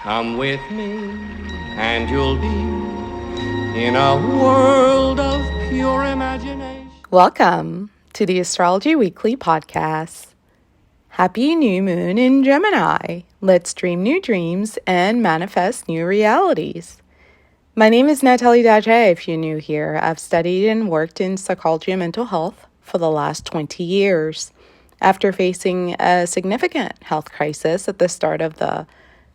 Come with me, and you'll be in a world of pure imagination. Welcome to the Astrology Weekly Podcast. Happy new moon in Gemini. Let's dream new dreams and manifest new realities. My name is Natalie Daje. If you're new here, I've studied and worked in psychology and mental health for the last 20 years. After facing a significant health crisis at the start of the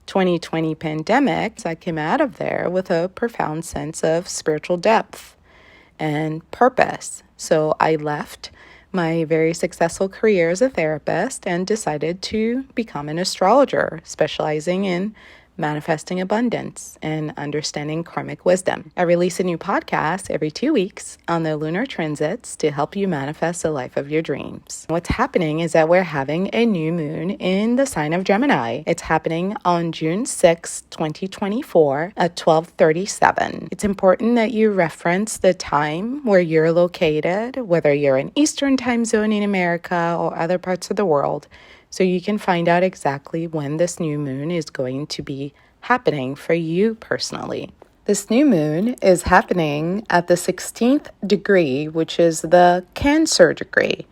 2020 pandemic, I came out of there with a profound sense of spiritual depth and purpose. So I left my very successful career as a therapist and decided to become an astrologer, specializing in manifesting abundance and understanding karmic wisdom. I release a new podcast every 2 weeks on the lunar transits to help you manifest the life of your dreams. What's happening is that we're having a new moon in the sign of Gemini. It's happening on June 6, 2024 at 12:37. It's important that you reference the time where you're located, whether you're in Eastern time zone in America or other parts of the world, so you can find out exactly when this new moon is going to be happening for you personally. This new moon is happening at the 16th degree, which is the Cancer degree.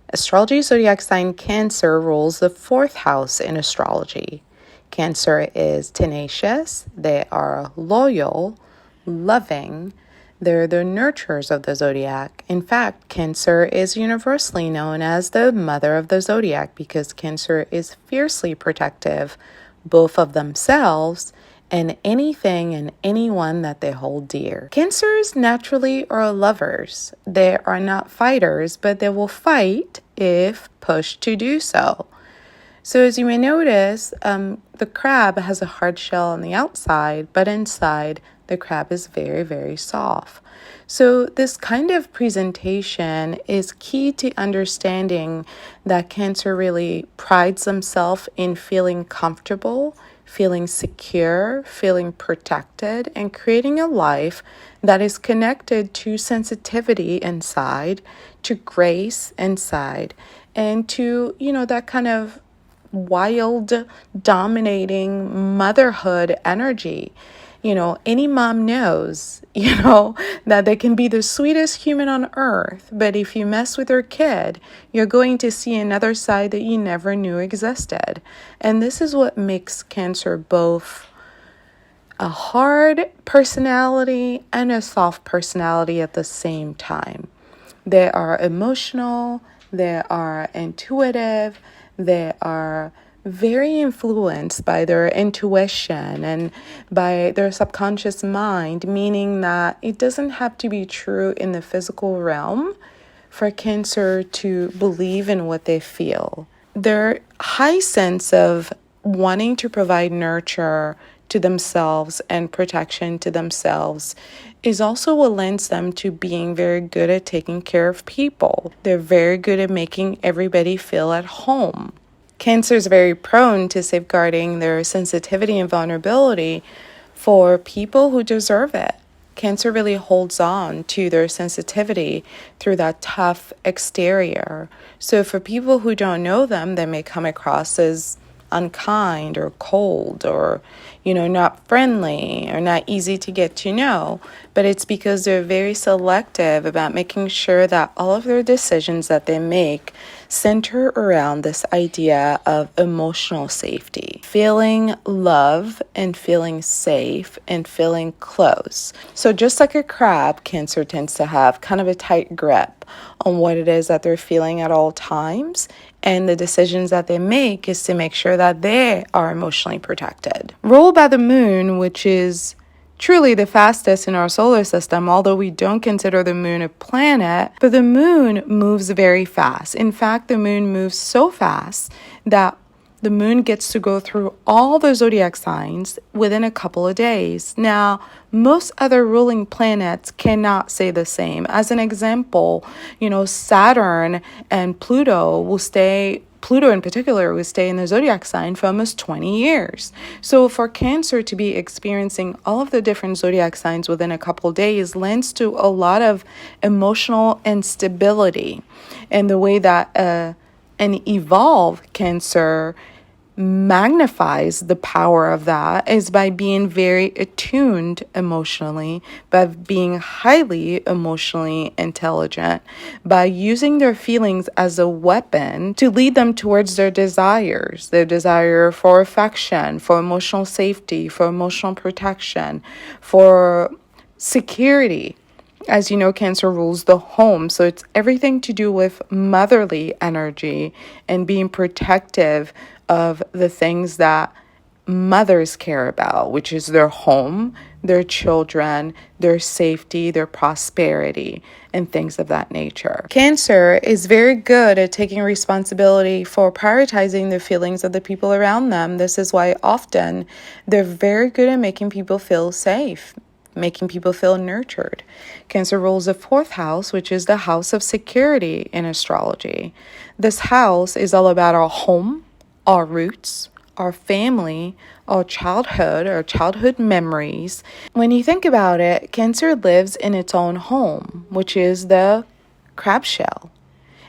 Astrology Zodiac Sign Cancer rules the 4th house in astrology. Cancer is tenacious, they are loyal, loving, they're the nurturers of the zodiac. In fact, Cancer is universally known as the mother of the zodiac because Cancer is fiercely protective, both of themselves and anything and anyone that they hold dear. Cancers naturally are lovers. They are not fighters, but they will fight if pushed to do so. So as you may notice, the crab has a hard shell on the outside, but inside the crab is very, very soft. So this kind of presentation is key to understanding that Cancer really prides themselves in feeling comfortable, feeling secure, feeling protected, and creating a life that is connected to sensitivity inside, to grace inside, and to, that kind of wild, dominating motherhood energy. Any mom knows, that they can be the sweetest human on earth, but if you mess with your kid, you're going to see another side that you never knew existed. And this is what makes Cancer both a hard personality and a soft personality at the same time. They are emotional, they are intuitive, they are very influenced by their intuition and by their subconscious mind, meaning that it doesn't have to be true in the physical realm for Cancer to believe in what they feel. Their high sense of wanting to provide nurture to themselves and protection to themselves is also what lends them to being very good at taking care of people. They're very good at making everybody feel at home. Cancer is very prone to safeguarding their sensitivity and vulnerability for people who deserve it. Cancer really holds on to their sensitivity through that tough exterior. So for people who don't know them, they may come across as unkind or cold or, not friendly or not easy to get to know. But it's because they're very selective about making sure that all of their decisions that they make center around this idea of emotional safety, feeling love and feeling safe and feeling close. So just like a crab, Cancer tends to have kind of a tight grip on what it is that they're feeling at all times. And the decisions that they make is to make sure that they are emotionally protected. Ruled by the moon, which is truly the fastest in our solar system, although we don't consider the moon a planet, but the moon moves very fast. In fact, the moon moves so fast that the moon gets to go through all the zodiac signs within a couple of days. Now, most other ruling planets cannot say the same. As an example, Saturn and Pluto in particular will stay in the zodiac sign for almost 20 years. So for Cancer to be experiencing all of the different zodiac signs within a couple of days lends to a lot of emotional instability. And the way that an evolved Cancer magnifies the power of that is by being very attuned emotionally, by being highly emotionally intelligent, by using their feelings as a weapon to lead them towards their desires, their desire for affection, for emotional safety, for emotional protection, for security. As you know, Cancer rules the home, so it's everything to do with motherly energy and being protective of the things that mothers care about, which is their home, their children, their safety, their prosperity, and things of that nature. Cancer is very good at taking responsibility for prioritizing the feelings of the people around them. This is why often they're very good at making people feel safe, making people feel nurtured. Cancer rules the fourth house, which is the house of security in astrology. This house is all about our home, our roots, our family, our childhood memories. When you think about it, Cancer lives in its own home, which is the crab shell.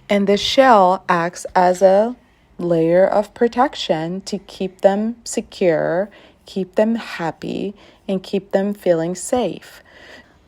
And this shell acts as a layer of protection to keep them secure, keep them happy, and keep them feeling safe.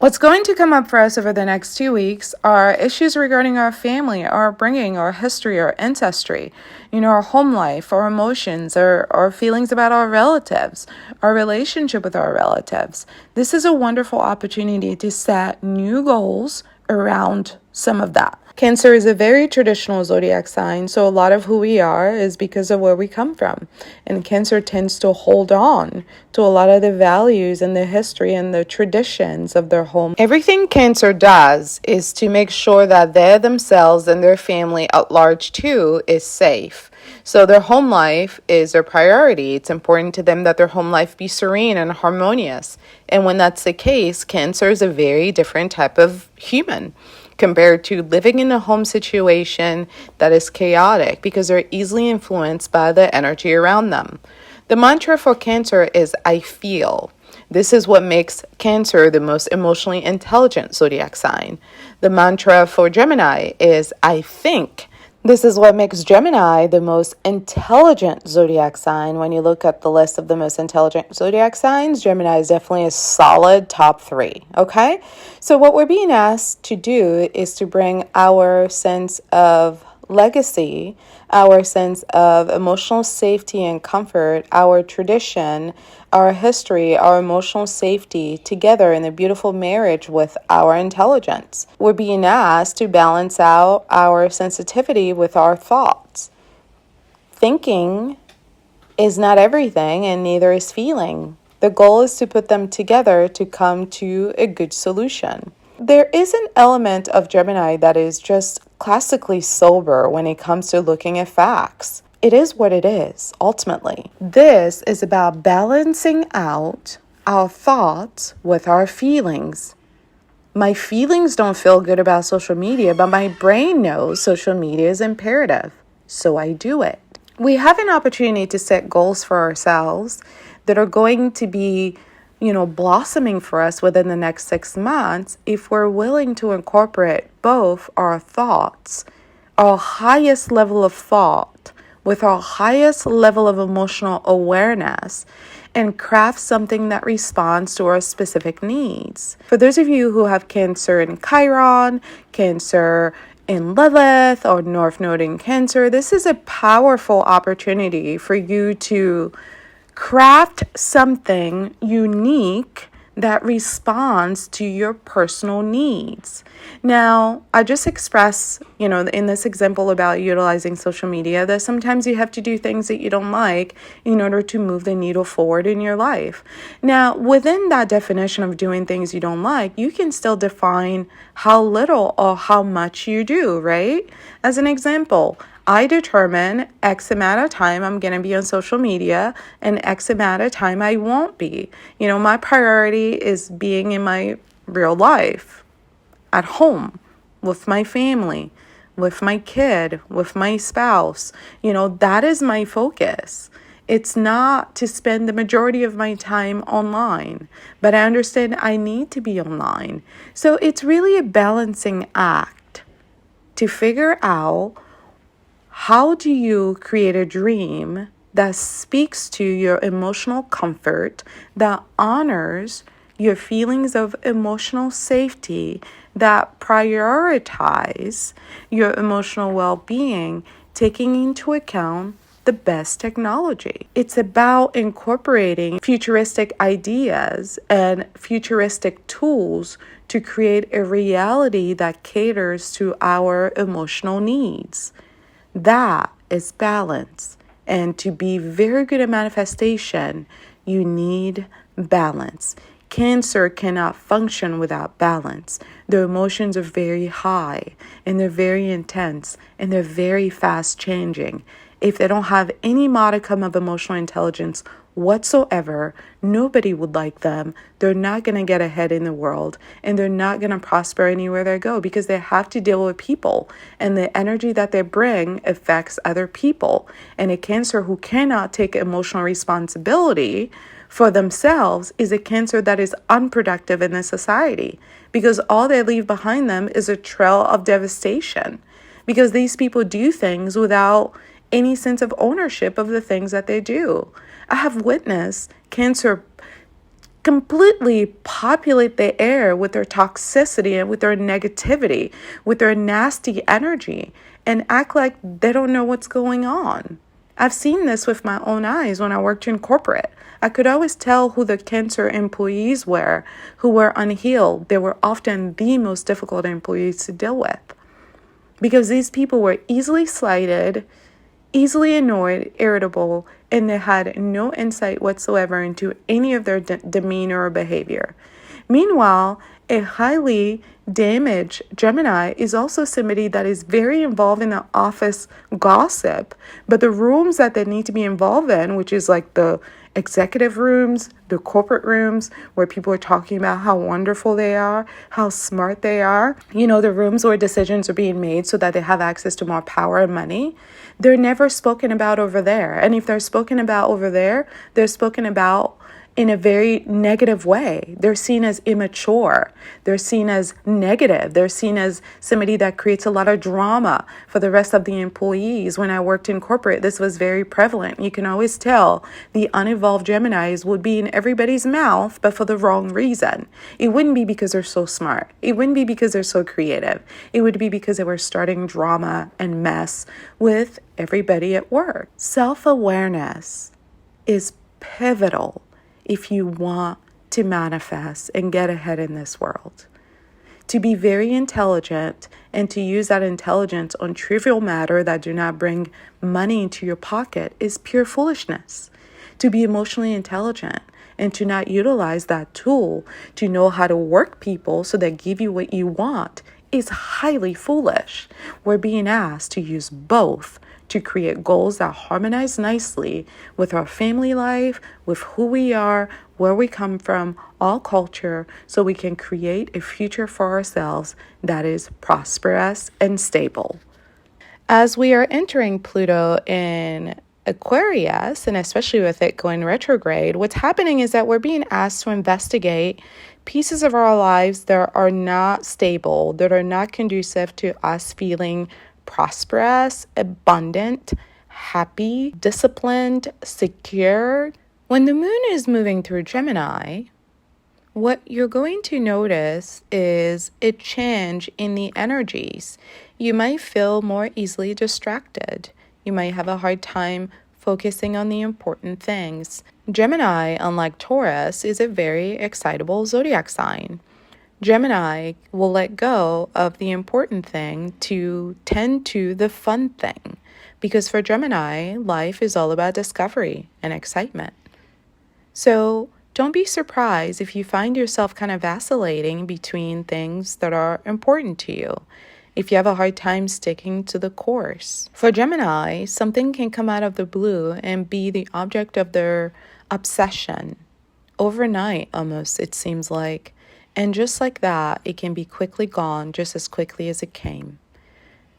What's going to come up for us over the next 2 weeks are issues regarding our family, our upbringing, our history, our ancestry, our home life, our emotions, our feelings about our relatives, our relationship with our relatives. This is a wonderful opportunity to set new goals around some of that. Cancer is a very traditional zodiac sign, so a lot of who we are is because of where we come from. And Cancer tends to hold on to a lot of the values and the history and the traditions of their home. Everything Cancer does is to make sure that they themselves and their family at large too is safe. So their home life is their priority. It's important to them that their home life be serene and harmonious. And when that's the case, Cancer is a very different type of human compared to living in a home situation that is chaotic because they're easily influenced by the energy around them. The mantra for Cancer is I feel. This is what makes Cancer the most emotionally intelligent zodiac sign. The mantra for Gemini is I think. This is what makes Gemini the most intelligent zodiac sign. When you look at the list of the most intelligent zodiac signs, Gemini is definitely a solid top 3, okay? So what we're being asked to do is to bring our sense of legacy, our sense of emotional safety and comfort, our tradition, our history, our emotional safety together in a beautiful marriage with our intelligence. We're being asked to balance out our sensitivity with our thoughts. Thinking is not everything, and neither is feeling. The goal is to put them together to come to a good solution. There is an element of Gemini that is just classically sober when it comes to looking at facts. It is what it is, ultimately. This is about balancing out our thoughts with our feelings. My feelings don't feel good about social media, but my brain knows social media is imperative, so I do it. We have an opportunity to set goals for ourselves that are going to be blossoming for us within the next 6 months if we're willing to incorporate both our thoughts, our highest level of thought, with our highest level of emotional awareness, and craft something that responds to our specific needs. For those of you who have Cancer in Chiron, Cancer in Lilith, or North Node in Cancer, this is a powerful opportunity for you to craft something unique that responds to your personal needs. Now, I just expressed, in this example about utilizing social media, that sometimes you have to do things that you don't like in order to move the needle forward in your life. Now, within that definition of doing things you don't like, you can still define how little or how much you do, right? As an example, I determine X amount of time I'm going to be on social media and X amount of time I won't be. My priority is being in my real life, at home, with my family, with my kid, with my spouse. That is my focus. It's not to spend the majority of my time online, but I understand I need to be online. So it's really a balancing act to figure out how do you create a dream that speaks to your emotional comfort, that honors your feelings of emotional safety, that prioritize your emotional well-being, taking into account the best technology. It's about incorporating futuristic ideas and futuristic tools to create a reality that caters to our emotional needs. That is balance. And to be very good at manifestation, you need balance. Cancer cannot function without balance. Their emotions are very high and they're very intense and they're very fast changing. If they don't have any modicum of emotional intelligence whatsoever, nobody would like them. They're not going to get ahead in the world and they're not going to prosper anywhere they go because they have to deal with people and the energy that they bring affects other people. And a Cancer who cannot take emotional responsibility for themselves is a Cancer that is unproductive in the society because all they leave behind them is a trail of devastation because these people do things without any sense of ownership of the things that they do. I have witnessed Cancer completely populate the air with their toxicity and with their negativity, with their nasty energy, and act like they don't know what's going on. I've seen this with my own eyes when I worked in corporate. I could always tell who the Cancer employees were who were unhealed. They were often the most difficult employees to deal with because these people were easily slighted, easily annoyed, irritable, and they had no insight whatsoever into any of their demeanor or behavior. Meanwhile, a highly damaged Gemini is also somebody that is very involved in the office gossip, but the rooms that they need to be involved in, which is like the executive rooms, the corporate rooms where people are talking about how wonderful they are, how smart they are, the rooms where decisions are being made so that they have access to more power and money, they're never spoken about over there. And if they're spoken about over there, they're spoken about in a very negative way. They're seen as immature. They're seen as negative. They're seen as somebody that creates a lot of drama for the rest of the employees. When I worked in corporate, this was very prevalent. You can always tell the unevolved Geminis would be in everybody's mouth, but for the wrong reason. It wouldn't be because they're so smart. It wouldn't be because they're so creative. It would be because they were starting drama and mess with everybody at work. Self-awareness is pivotal if you want to manifest and get ahead in this world. To be very intelligent and to use that intelligence on trivial matter that do not bring money into your pocket is pure foolishness. To be emotionally intelligent and to not utilize that tool to know how to work people so they give you what you want is highly foolish. We're being asked to use both to create goals that harmonize nicely with our family life, with who we are, where we come from, all culture, so we can create a future for ourselves that is prosperous and stable. As we are entering Pluto in Aquarius, and especially with it going retrograde, what's happening is that we're being asked to investigate pieces of our lives that are not stable, that are not conducive to us feeling prosperous, abundant, happy, disciplined, secure. When the moon is moving through Gemini, what you're going to notice is a change in the energies. You might feel more easily distracted. You might have a hard time focusing on the important things. Gemini, unlike Taurus, is a very excitable zodiac sign. Gemini will let go of the important thing to tend to the fun thing, because for Gemini, life is all about discovery and excitement. So don't be surprised if you find yourself kind of vacillating between things that are important to you, if you have a hard time sticking to the course. For Gemini, something can come out of the blue and be the object of their obsession. Overnight, almost, it seems like. And just like that, it can be quickly gone just as quickly as it came.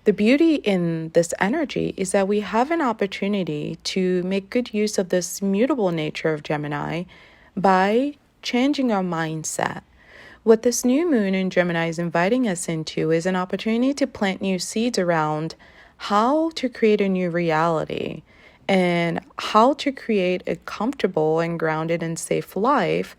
The beauty in this energy is that we have an opportunity to make good use of this mutable nature of Gemini by changing our mindset. What this new moon in Gemini is inviting us into is an opportunity to plant new seeds around how to create a new reality and how to create a comfortable and grounded and safe life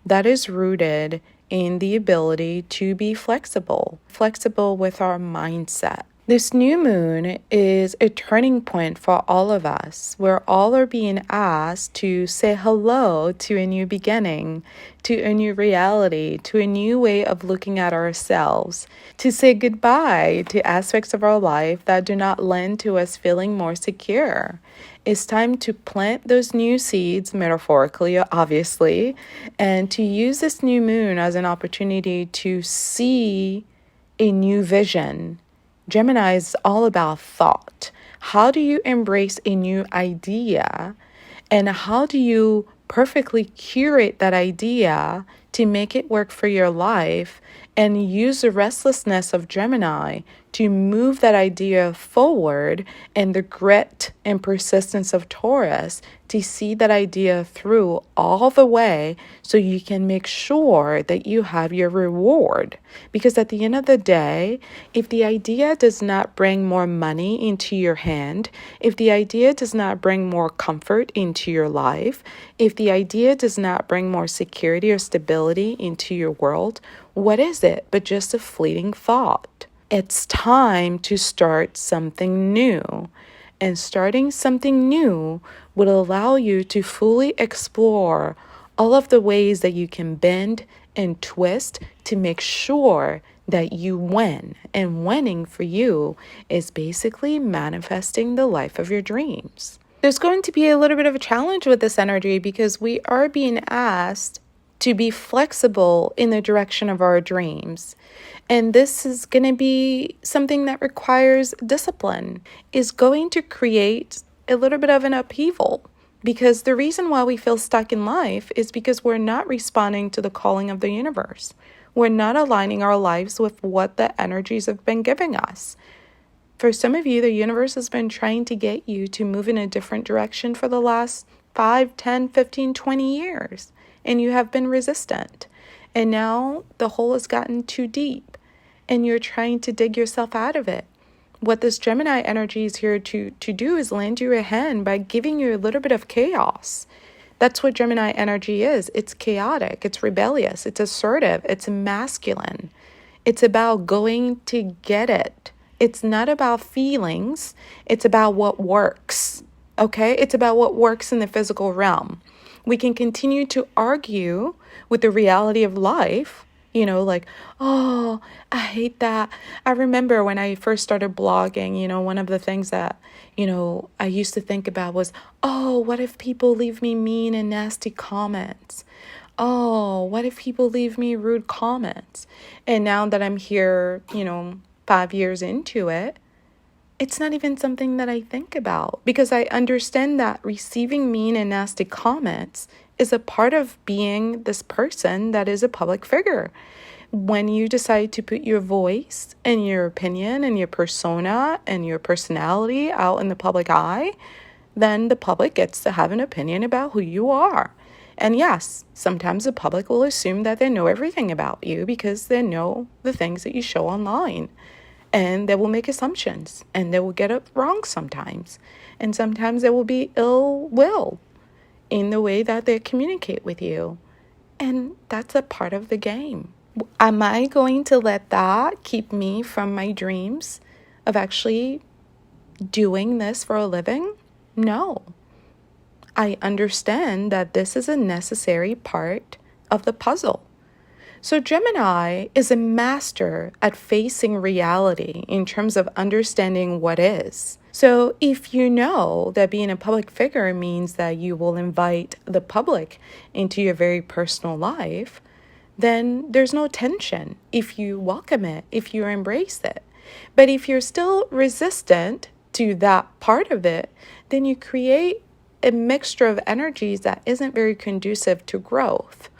that is rooted in the ability to be flexible with our mindset. This new moon is a turning point for all of us, where all are being asked to say hello to a new beginning, to a new reality, to a new way of looking at ourselves, to say goodbye to aspects of our life that do not lend to us feeling more secure. It's time to plant those new seeds, metaphorically, obviously, and to use this new moon as an opportunity to see a new vision. Gemini is all about thought. How do you embrace a new idea? And how do you perfectly curate that idea to make it work for your life and use the restlessness of Gemini to move that idea forward, and the grit and persistence of Taurus to see that idea through all the way so you can make sure that you have your reward? Because at the end of the day, if the idea does not bring more money into your hand, if the idea does not bring more comfort into your life, if the idea does not bring more security or stability into your world, what is it but just a fleeting thought? It's time to start something new. And starting something new would allow you to fully explore all of the ways that you can bend and twist to make sure that you win. And winning for you is basically manifesting the life of your dreams. There's going to be a little bit of a challenge with this energy because we are being asked to be flexible in the direction of our dreams. And this is going to be something that requires discipline, is going to create a little bit of an upheaval. Because the reason why we feel stuck in life is because we're not responding to the calling of the universe. We're not aligning our lives with what the energies have been giving us. For some of you, the universe has been trying to get you to move in a different direction for the last 5, 10, 15, 20 years. And you have been resistant. And now the hole has gotten too deep. And you're trying to dig yourself out of it. What this Gemini energy is here to do is land you a hand by giving you a little bit of chaos. That's what Gemini energy is. It's chaotic. It's rebellious. It's assertive. It's masculine. It's about going to get it. It's not about feelings. It's about what works. Okay? It's about what works in the physical realm. We can continue to argue with the reality of life, like, oh, I hate that. I remember when I first started blogging, one of the things that, I used to think about was, oh, what if people leave me mean and nasty comments? Oh, what if people leave me rude comments? And now that I'm here, 5 years into it, it's not even something that I think about because I understand that receiving mean and nasty comments is a part of being this person that is a public figure. When you decide to put your voice and your opinion and your persona and your personality out in the public eye, then the public gets to have an opinion about who you are. And yes, sometimes the public will assume that they know everything about you because they know the things that you show online. And they will make assumptions, and they will get it wrong sometimes. And sometimes there will be ill will in the way that they communicate with you. And that's a part of the game. Am I going to let that keep me from my dreams of actually doing this for a living? No. I understand that this is a necessary part of the puzzle. So Gemini is a master at facing reality in terms of understanding what is. So if you know that being a public figure means that you will invite the public into your very personal life, then there's no tension if you welcome it, if you embrace it. But if you're still resistant to that part of it, then you create a mixture of energies that isn't very conducive to growth.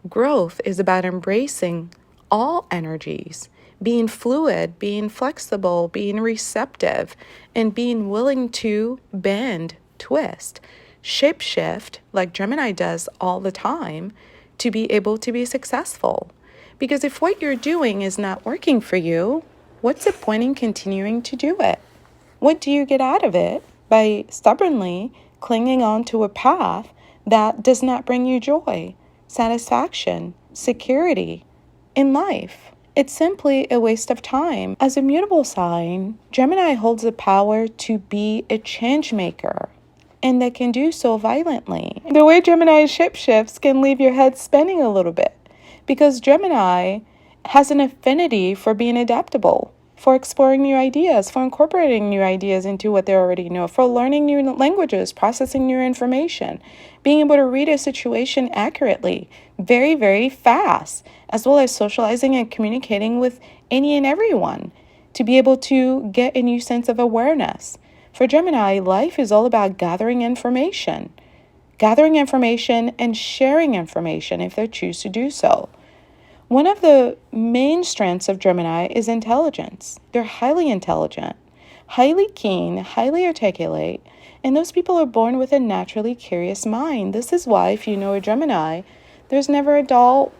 Growth is about embracing all energies, being fluid, being flexible, being receptive, and being willing to bend, twist, shapeshift like Gemini does all the time to be able to be successful. Because if what you're doing is not working for you, what's the point in continuing to do it? What do you get out of it by stubbornly clinging on to a path that does not bring you joy, satisfaction, security in life. It's simply a waste of time. As a mutable sign, Gemini holds the power to be a change maker, and they can do so violently. The way Gemini shapeshifts can leave your head spinning a little bit, because Gemini has an affinity for being adaptable, for exploring new ideas, for incorporating new ideas into what they already know, for learning new languages, processing new information, being able to read a situation accurately, very, very fast, as well as socializing and communicating with any and everyone to be able to get a new sense of awareness. For Gemini, life is all about gathering information and sharing information if they choose to do so. One of the main strengths of Gemini is intelligence. They're highly intelligent, highly keen, highly articulate, and those people are born with a naturally curious mind. This is why, if you know a Gemini, there's never a dull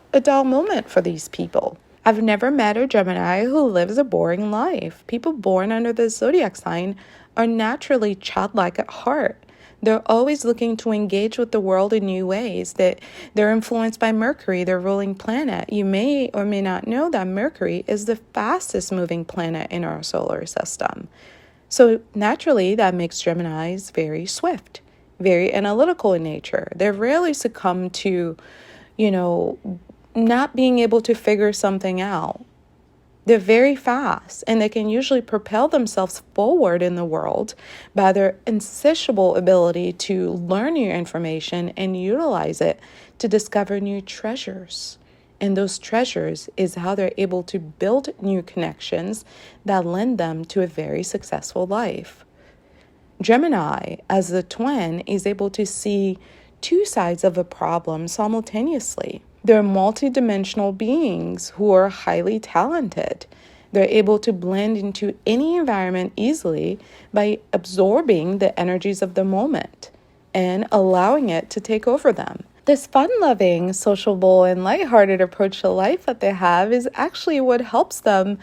moment for these people. I've never met a Gemini who lives a boring life. People born under the zodiac sign are naturally childlike at heart. They're always looking to engage with the world in new ways. That they're influenced by Mercury, their ruling planet. You may or may not know that Mercury is the fastest moving planet in our solar system. So naturally, that makes Geminis very swift, very analytical in nature. They rarely succumb to, not being able to figure something out. They're very fast, and they can usually propel themselves forward in the world by their insatiable ability to learn new information and utilize it to discover new treasures. And those treasures is how they're able to build new connections that lend them to a very successful life. Gemini, as the twin, is able to see two sides of a problem simultaneously. They're multidimensional beings who are highly talented. They're able to blend into any environment easily by absorbing the energies of the moment and allowing it to take over them. This fun-loving, sociable, and lighthearted approach to life that they have is actually what helps them,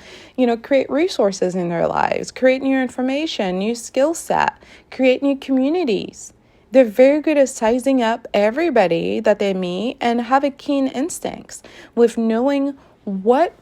create resources in their lives, create new information, new skill set, create new communities. They're very good at sizing up everybody that they meet and have a keen instincts with knowing what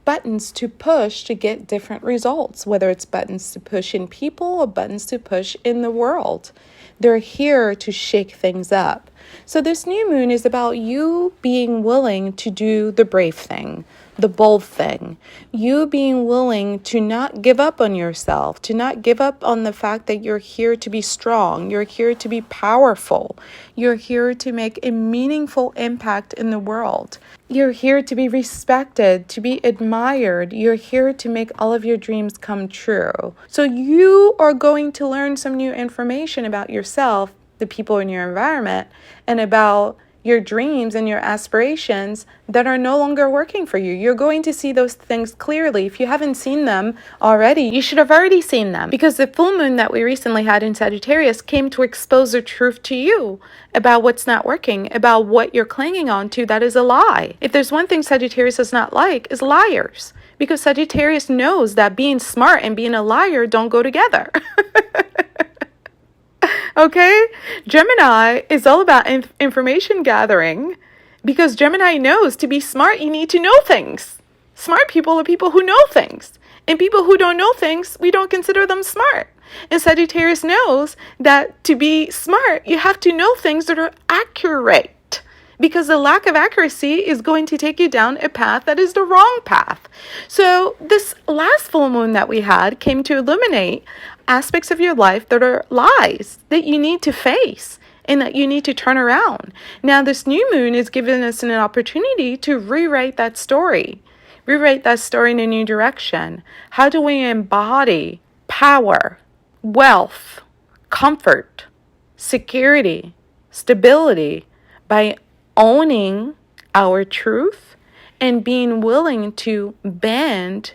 buttons to push to get different results, whether it's buttons to push in people or buttons to push in the world. They're here to shake things up. So this new moon is about you being willing to do the brave thing, the bold thing. You being willing to not give up on yourself, to not give up on the fact that you're here to be strong. You're here to be powerful. You're here to make a meaningful impact in the world. You're here to be respected, to be admired. You're here to make all of your dreams come true. So you are going to learn some new information about yourself, the people in your environment, and about your dreams and your aspirations that are no longer working for you. You're going to see those things clearly. If you haven't seen them already, you should have already seen them, because the full moon that we recently had in Sagittarius came to expose the truth to you about what's not working, about what you're clinging on to that is a lie. If there's one thing Sagittarius does not like, is liars, because Sagittarius knows that being smart and being a liar don't go together. Okay? Gemini is all about information gathering, because Gemini knows to be smart, you need to know things. Smart people are people who know things. And people who don't know things, we don't consider them smart. And Sagittarius knows that to be smart, you have to know things that are accurate, because the lack of accuracy is going to take you down a path that is the wrong path. So this last full moon that we had came to illuminate aspects of your life that are lies that you need to face and that you need to turn around. Now, this new moon is giving us an opportunity to rewrite that story in a new direction. How do we embody power, wealth, comfort, security, stability by owning our truth and being willing to bend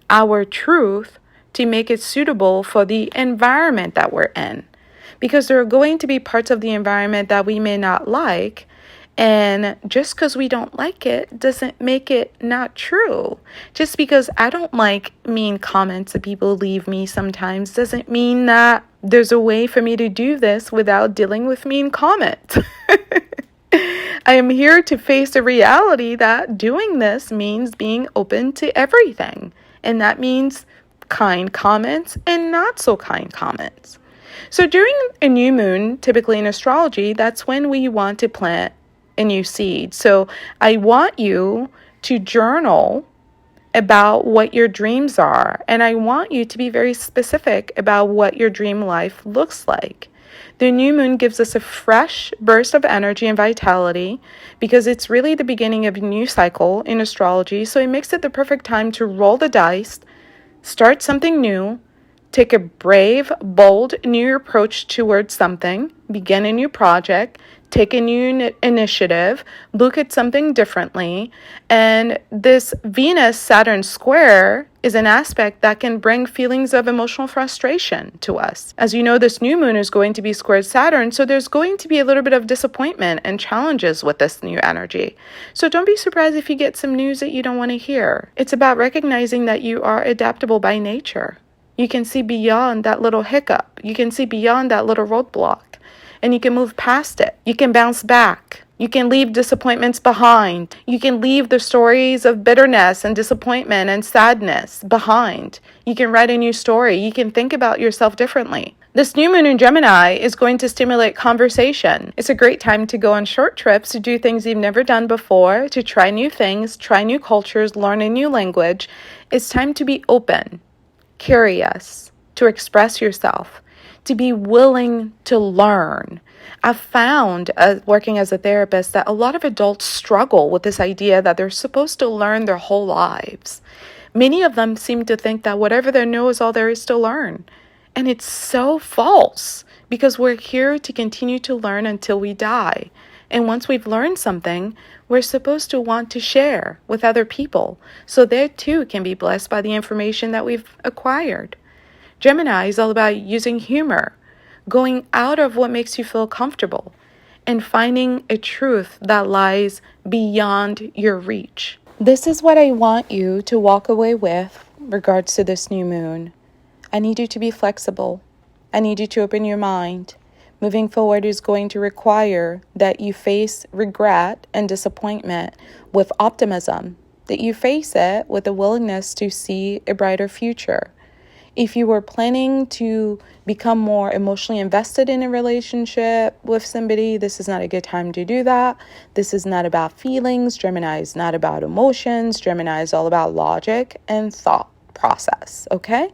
our truth to make it suitable for the environment that we're in? Because there are going to be parts of the environment that we may not like, And just because we don't like it doesn't make it not true. Just because I don't like mean comments that people leave me sometimes doesn't mean that there's a way for me to do this without dealing with mean comments. I am here to face the reality that doing this means being open to everything. And that means kind comments and not so kind comments. So during a new moon, typically in astrology, that's when we want to plant a new seed. So I want you to journal about what your dreams are. And I want you to be very specific about what your dream life looks like. The new moon gives us a fresh burst of energy and vitality because it's really the beginning of a new cycle in astrology. So it makes it the perfect time to roll the dice, start something new, take a brave, bold new approach towards something, begin a new project, take a new initiative, look at something differently. And this Venus-Saturn square is an aspect that can bring feelings of emotional frustration to us. As you know, this new moon is going to be squared Saturn, so there's going to be a little bit of disappointment and challenges with this new energy. So don't be surprised if you get some news that you don't want to hear. It's about recognizing that you are adaptable by nature. You can see beyond that little hiccup. You can see beyond that little roadblock. And you can move past it. You can bounce back. You can leave disappointments behind. You can leave the stories of bitterness and disappointment and sadness behind. You can write a new story. You can think about yourself differently. This new moon in Gemini is going to stimulate conversation. It's a great time to go on short trips, to do things you've never done before, to try new things, try new cultures, learn a new language. It's time to be open, curious, to express yourself, to be willing to learn. I've found, working as a therapist, that a lot of adults struggle with this idea that they're supposed to learn their whole lives. Many of them seem to think that whatever they know is all there is to learn. And it's so false, because we're here to continue to learn until we die. And once we've learned something, we're supposed to want to share with other people, so they too can be blessed by the information that we've acquired. Gemini is all about using humor, going out of what makes you feel comfortable, and finding a truth that lies beyond your reach. This is what I want you to walk away with regards to this new moon. I need you to be flexible. I need you to open your mind. Moving forward is going to require that you face regret and disappointment with optimism, that you face it with a willingness to see a brighter future. If you were planning to become more emotionally invested in a relationship with somebody, this is not a good time to do that. This is not about feelings. Gemini is not about emotions. Gemini is all about logic and thought process, okay?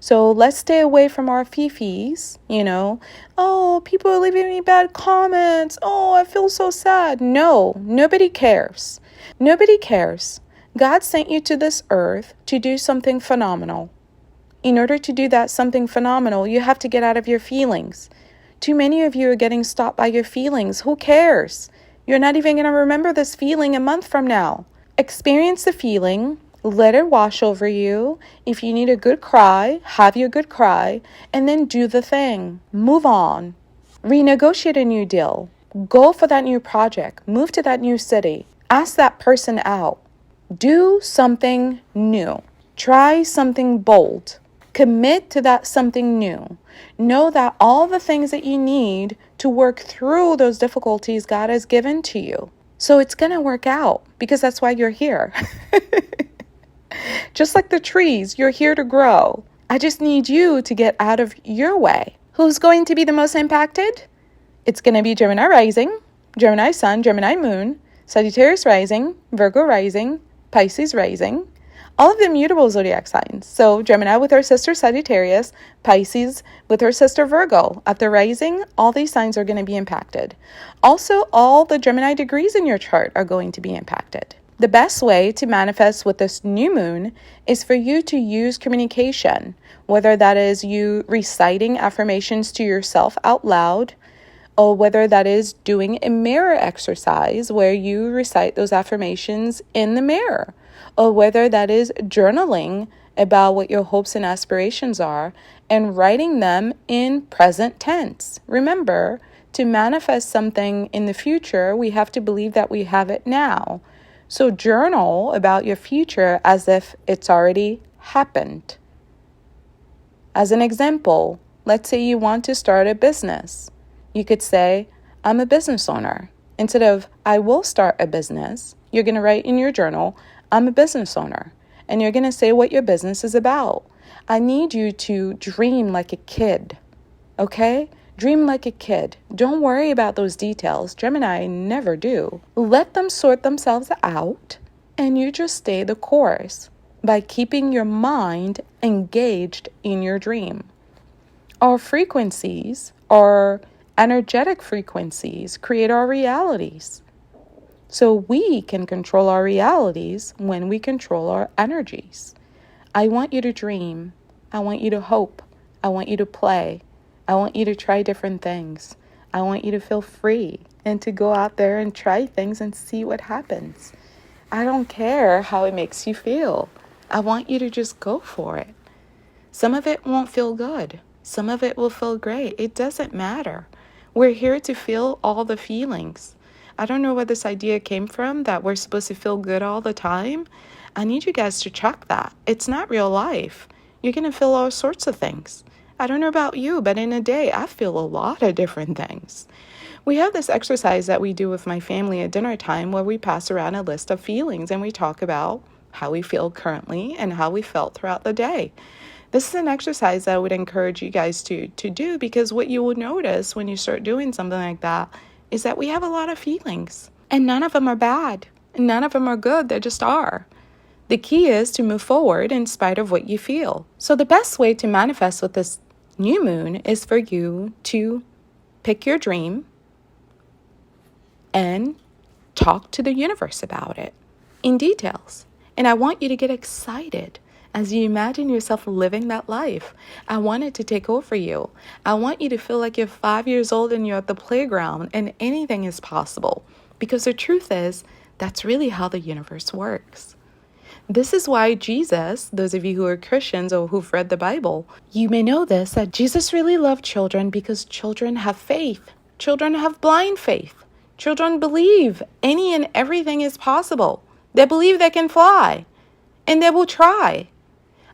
So let's stay away from our fifis, Oh, people are leaving me bad comments. Oh, I feel so sad. No, nobody cares. Nobody cares. God sent you to this earth to do something phenomenal. In order to do that something phenomenal, you have to get out of your feelings. Too many of you are getting stopped by your feelings. Who cares? You're not even going to remember this feeling a month from now. Experience the feeling. Let it wash over you. If you need a good cry, have your good cry, and then do the thing. Move on. Renegotiate a new deal. Go for that new project. Move to that new city. Ask that person out. Do something new. Try something bold. Commit to that something new. Know that all the things that you need to work through those difficulties God has given to you. So it's going to work out, because that's why you're here. Just like the trees, you're here to grow. I just need you to get out of your way. Who's going to be the most impacted? It's going to be Gemini Rising, Gemini Sun, Gemini Moon, Sagittarius Rising, Virgo Rising, Pisces Rising. All of the mutable zodiac signs. So Gemini with her sister Sagittarius, Pisces with her sister Virgo. At the rising, all these signs are going to be impacted. Also, all the Gemini degrees in your chart are going to be impacted. The best way to manifest with this new moon is for you to use communication, whether that is you reciting affirmations to yourself out loud, or whether that is doing a mirror exercise where you recite those affirmations in the mirror, or whether that is journaling about what your hopes and aspirations are and writing them in present tense. Remember To manifest something in the future, we have to believe that we have it now. So journal about your future as if it's already happened. As an example, let's say you want to start a business. You could say, I'm a business owner. Instead of, I will start a business, you're going to write in your journal, I'm a business owner. And you're going to say what your business is about. I need you to dream like a kid, okay? Dream like a kid. Don't worry about those details. Gemini never do. Let them sort themselves out, and you just stay the course by keeping your mind engaged in your dream. Our frequencies, our energetic frequencies, create our realities. So we can control our realities when we control our energies. I want you to dream. I want you to hope. I want you to play. I want you to try different things. I want you to feel free and to go out there and try things and see what happens. I don't care how it makes you feel. I want you to just go for it. Some of it won't feel good. Some of it will feel great. It doesn't matter. We're here to feel all the feelings. I don't know where this idea came from that we're supposed to feel good all the time. I need you guys to check that. It's not real life. You're going to feel all sorts of things. I don't know about you, but in a day, I feel a lot of different things. We have this exercise that we do with my family at dinner time where we pass around a list of feelings and we talk about how we feel currently and how we felt throughout the day. This is an exercise that I would encourage you guys to do, because what you will notice when you start doing something like that is that we have a lot of feelings, and none of them are bad, and none of them are good. They just are. The key is to move forward in spite of what you feel. So the best way to manifest with this new moon is for you to pick your dream and talk to the universe about it in details. And I want you to get excited as you imagine yourself living that life. I want it to take over you. I want you to feel like you're 5 years old and you're at the playground and anything is possible. Because the truth is, that's really how the universe works. This is why Jesus, those of you who are Christians or who've read the Bible, you may know this, that Jesus really loved children because children have faith. Children have blind faith. Children believe any and everything is possible. They believe they can fly, and they will try.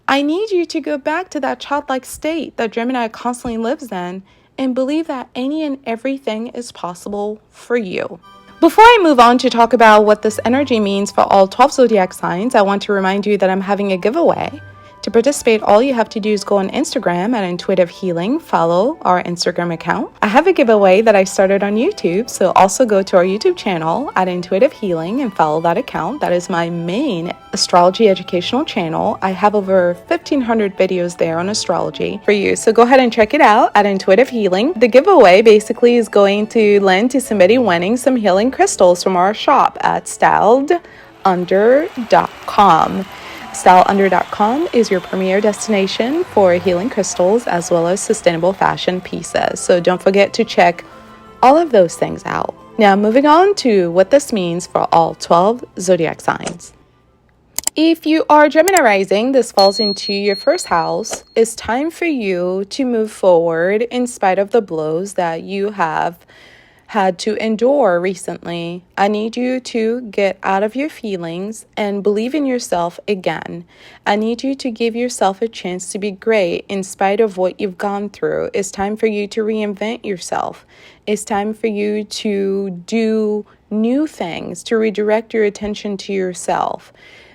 I need you to go back to that childlike state that Gemini constantly lives in and believe that any and everything is possible for you. Before I move on to talk about what this energy means for all 12 zodiac signs, I want to remind you that I'm having a giveaway. To participate, all you have to do is go on Instagram at Intuitive Healing, follow our Instagram account. I have a giveaway that I started on YouTube, so also go to our YouTube channel at Intuitive Healing and follow that account. That is my main astrology educational channel. I have over 1,500 videos there on astrology for you, so go ahead and check it out at Intuitive Healing. The giveaway basically is going to lend to somebody winning some healing crystals from our shop at styledunder.com. StyleUnder.com is your premier destination for healing crystals as well as sustainable fashion pieces. So don't forget to check all of those things out. Now moving on to what this means for all 12 zodiac signs. If you are Gemini rising, this falls into your first house. It's time for you to move forward in spite of the blows that you have had to endure recently. I need you to get out of your feelings and believe in yourself again. I need you to give yourself a chance to be great in spite of what you've gone through. It's time for you to reinvent yourself. It's time for you to do new things, to redirect your attention to yourself.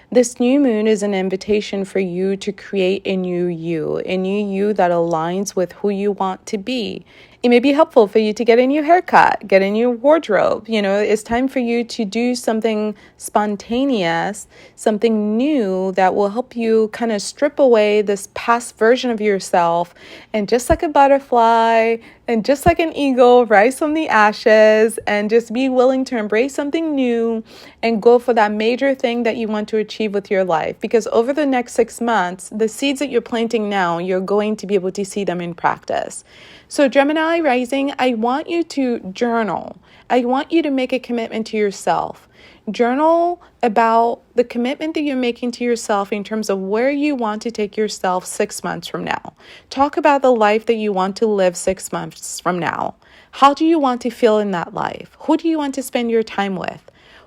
This new moon is an invitation for you to create a new you that aligns with who you want to be. It may be helpful for you to get a new haircut, get a new wardrobe. It's time for you to do something spontaneous, something new that will help you kind of strip away this past version of yourself. And just like a butterfly and just like an eagle, rise from the ashes and just be willing to embrace something new and go for that major thing that you want to achieve with your life. Because over the next 6 months, the seeds that you're planting now, you're going to be able to see them in practice. So Gemini rising, I want you to journal. I want you to make a commitment to yourself. Journal about the commitment that you're making to yourself in terms of where you want to take yourself 6 months from now. Talk about the life that you want to live 6 months from now. How do you want to feel in that life? Who do you want to spend your time with?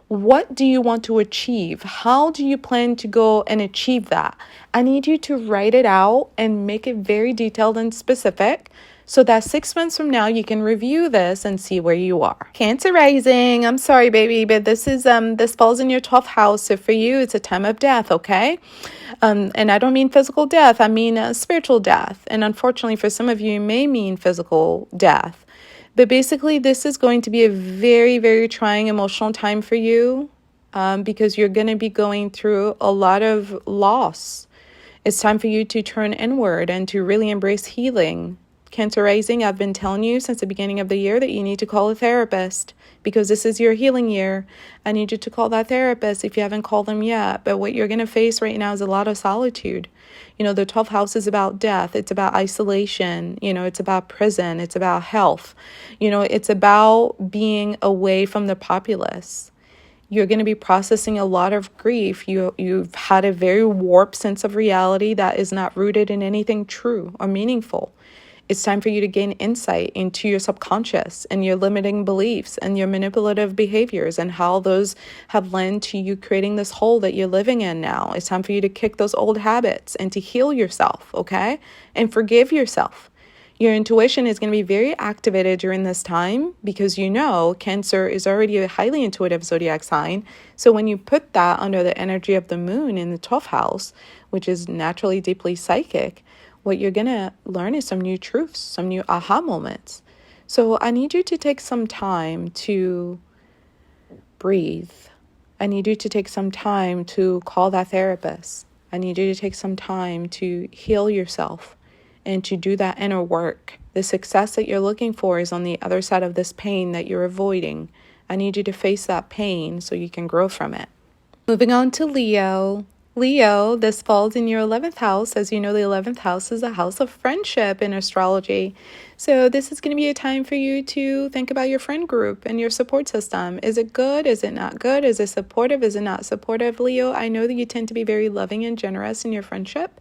What do you want to achieve? How do you plan to go and achieve that? I need you to write it out and make it very detailed and specific so that 6 months from now you can review this and see where you are. Cancer rising, I'm sorry, baby, but this falls in your 12th house. So for you, it's a time of death, okay? And I don't mean physical death, I mean spiritual death. And unfortunately, for some of you, it may mean physical death. But basically, this is going to be a very, very trying emotional time for you because you're going to be going through a lot of loss. It's time for you to turn inward and to really embrace healing. Cancer rising, I've been telling you since the beginning of the year that you need to call a therapist because this is your healing year. I need you to call that therapist if you haven't called them yet. But what you're going to face right now is a lot of solitude. You know, the 12th house is about death. It's about isolation. You know, it's about prison. It's about health. You know, it's about being away from the populace. You're going to be processing a lot of grief. You've had a very warped sense of reality that is not rooted in anything true or meaningful. It's time for you to gain insight into your subconscious and your limiting beliefs and your manipulative behaviors and how those have led to you creating this hole that you're living in now. It's time for you to kick those old habits and to heal yourself, okay? And forgive yourself. Your intuition is going to be very activated during this time because you know Cancer is already a highly intuitive zodiac sign. So when you put that under the energy of the moon in the 12th house, which is naturally deeply psychic, what you're going to learn is some new truths, some new aha moments. So I need you to take some time to breathe. I need you to take some time to call that therapist. I need you to take some time to heal yourself and to do that inner work. The success that you're looking for is on the other side of this pain that you're avoiding. I need you to face that pain so you can grow from it. Moving on to Leo. Leo, this falls in your 11th house. As you know, the 11th house is a house of friendship in astrology. So this is going to be a time for you to think about your friend group and your support system. Is it good? Is it not good? Is it supportive? Is it not supportive? Leo, I know that you tend to be very loving and generous in your friendship.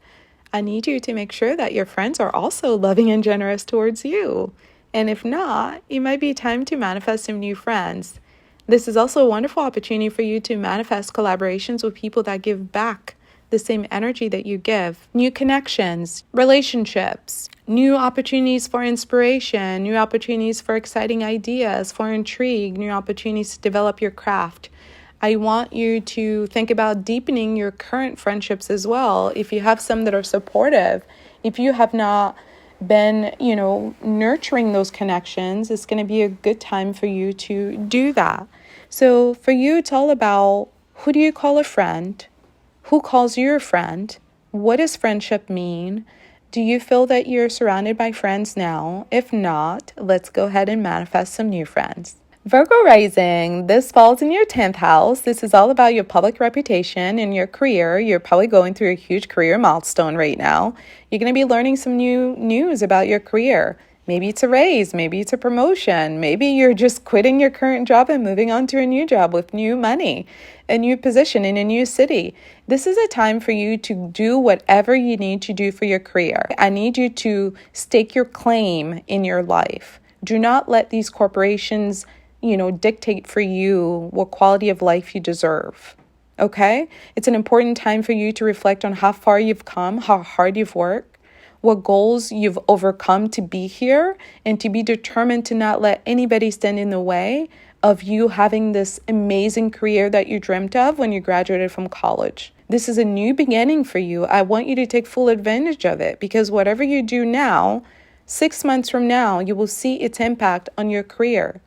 I need you to make sure that your friends are also loving and generous towards you. And if not, it might be time to manifest some new friends. This is also a wonderful opportunity for you to manifest collaborations with people that give back the same energy that you give. New connections, relationships, new opportunities for inspiration, new opportunities for exciting ideas, for intrigue, new opportunities to develop your craft. I want you to think about deepening your current friendships as well. If you have some that are supportive, if you have not been, nurturing those connections, it's going to be a good time for you to do that. So for you, it's all about who do you call a friend? Who calls you a friend? What does friendship mean? Do you feel that you're surrounded by friends now? If not, let's go ahead and manifest some new friends. Virgo rising, this falls in your 10th house. This is all about your public reputation and your career. You're probably going through a huge career milestone right now. You're going to be learning some new news about your career. Maybe it's a raise, maybe it's a promotion. Maybe you're just quitting your current job and moving on to a new job with new money, a new position in a new city. This is a time for you to do whatever you need to do for your career. I need you to stake your claim in your life. Do not let these corporations dictate for you what quality of life you deserve. Okay? It's an important time for you to reflect on how far you've come, how hard you've worked, what goals you've overcome to be here, and to be determined to not let anybody stand in the way of you having this amazing career that you dreamt of when you graduated from college. This is a new beginning for you. I want you to take full advantage of it because whatever you do now, 6 months from now, you will see its impact on your career.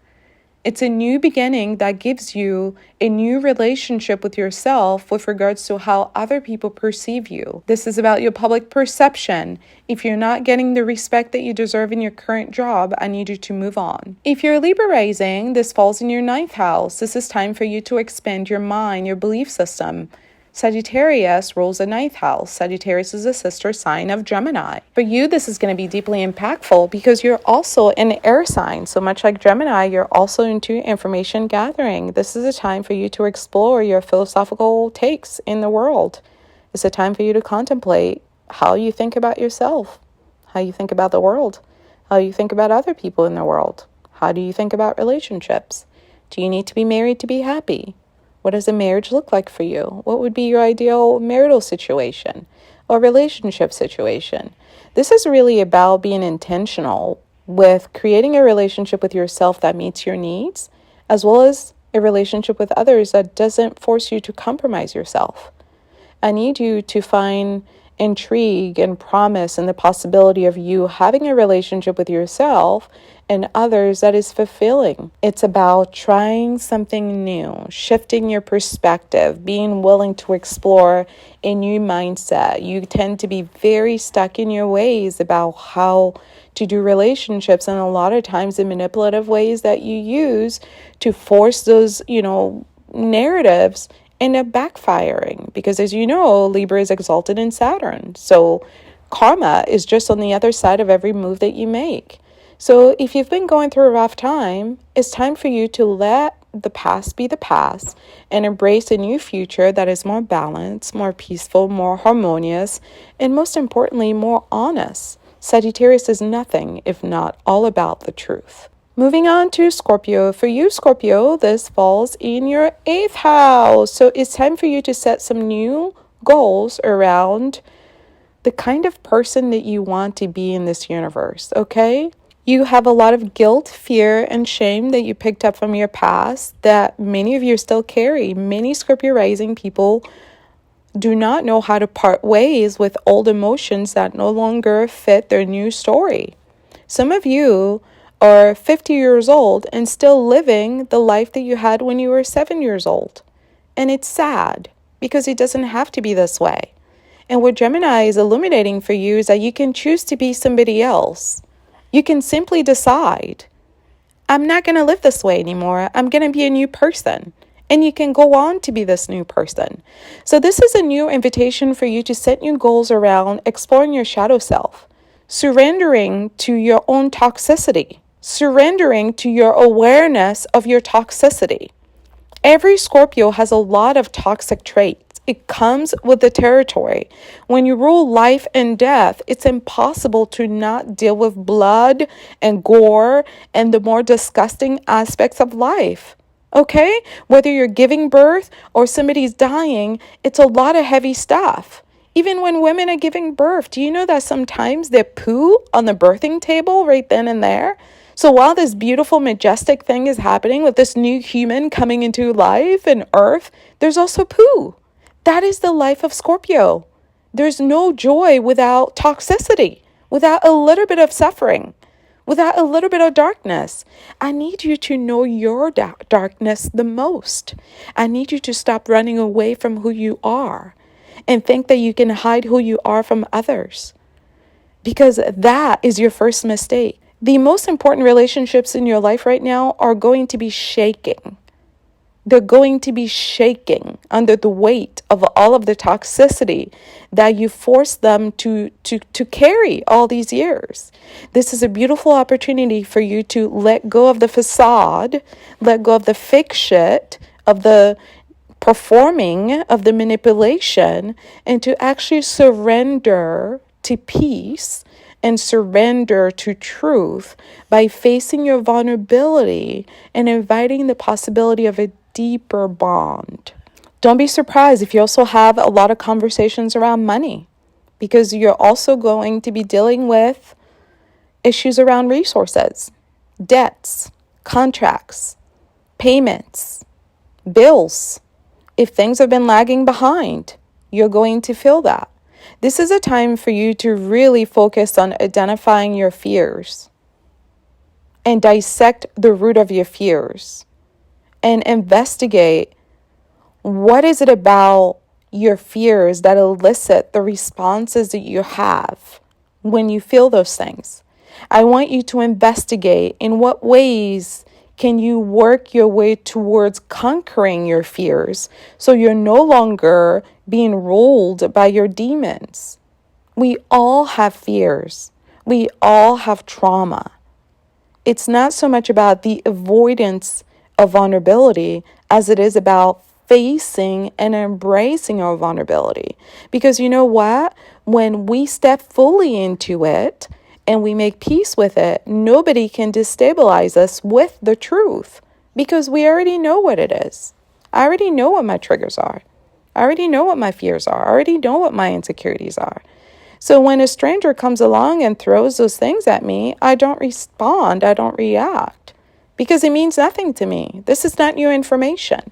It's a new beginning that gives you a new relationship with yourself with regards to how other people perceive you. This is about your public perception. If you're not getting the respect that you deserve in your current job, I need you to move on. If you're Libra rising, this falls in your 9th house. This is time for you to expand your mind, your belief system. Sagittarius rules the 9th house. Sagittarius is a sister sign of Gemini. For you, this is going to be deeply impactful because you're also an air sign. So much like Gemini, you're also into information gathering. This is a time for you to explore your philosophical takes in the world. It's a time for you to contemplate how you think about yourself, how you think about the world, how you think about other people in the world, How do you think about relationships? Do you need to be married to be happy? What does a marriage look like for you? What would be your ideal marital situation or relationship situation? This is really about being intentional with creating a relationship with yourself that meets your needs, as well as a relationship with others that doesn't force you to compromise yourself. I need you to find intrigue and promise in the possibility of you having a relationship with yourself and others that is fulfilling. It's about trying something new, shifting your perspective, being willing to explore a new mindset. You tend to be very stuck in your ways about how to do relationships, and a lot of times the manipulative ways that you use to force those, narratives end up backfiring, because as you know, Libra is exalted in Saturn. So karma is just on the other side of every move that you make. So if you've been going through a rough time, it's time for you to let the past be the past and embrace a new future that is more balanced, more peaceful, more harmonious, and most importantly, more honest. Sagittarius is nothing if not all about the truth. Moving on to Scorpio. For you, Scorpio, this falls in your 8th house. So it's time for you to set some new goals around the kind of person that you want to be in this universe, okay? You have a lot of guilt, fear, and shame that you picked up from your past that many of you still carry. Many Scorpio rising people do not know how to part ways with old emotions that no longer fit their new story. Some of you are 50 years old and still living the life that you had when you were 7 years old. And it's sad because it doesn't have to be this way. And what Gemini is illuminating for you is that you can choose to be somebody else. You can simply decide, I'm not going to live this way anymore. I'm going to be a new person. And you can go on to be this new person. So this is a new invitation for you to set new goals around exploring your shadow self, surrendering to your own toxicity, surrendering to your awareness of your toxicity. Every Scorpio has a lot of toxic traits. It comes with the territory. When you rule life and death, it's impossible to not deal with blood and gore and the more disgusting aspects of life. Okay? Whether you're giving birth or somebody's dying, it's a lot of heavy stuff. Even when women are giving birth, do you know that sometimes they poo on the birthing table right then and there? So while this beautiful, majestic thing is happening with this new human coming into life and earth, there's also poo. That is the life of Scorpio. There's no joy without toxicity, without a little bit of suffering, without a little bit of darkness. I need you to know your darkness the most. I need you to stop running away from who you are and think that you can hide who you are from others, because that is your first mistake. The most important relationships in your life right now are going to be shaking. They're going to be shaking under the weight of all of the toxicity that you forced them to carry all these years. This is a beautiful opportunity for you to let go of the facade, let go of the fake shit, of the performing, of the manipulation, and to actually surrender to peace and surrender to truth by facing your vulnerability and inviting the possibility of a deeper bond. Don't be surprised if you also have a lot of conversations around money, because you're also going to be dealing with issues around resources, debts, contracts, payments, bills. If things have been lagging behind, you're going to feel that. This is a time for you to really focus on identifying your fears and dissect the root of your fears and investigate what is it about your fears that elicit the responses that you have when you feel those things. I want you to investigate in what ways can you work your way towards conquering your fears so you're no longer being ruled by your demons. We all have fears. We all have trauma. It's not so much about the avoidance of vulnerability as it is about facing and embracing our vulnerability. Because you know what? When we step fully into it and we make peace with it, nobody can destabilize us with the truth because we already know what it is. I already know what my triggers are. I already know what my fears are. I already know what my insecurities are. So when a stranger comes along and throws those things at me, I don't respond. I don't react because it means nothing to me. This is not new information.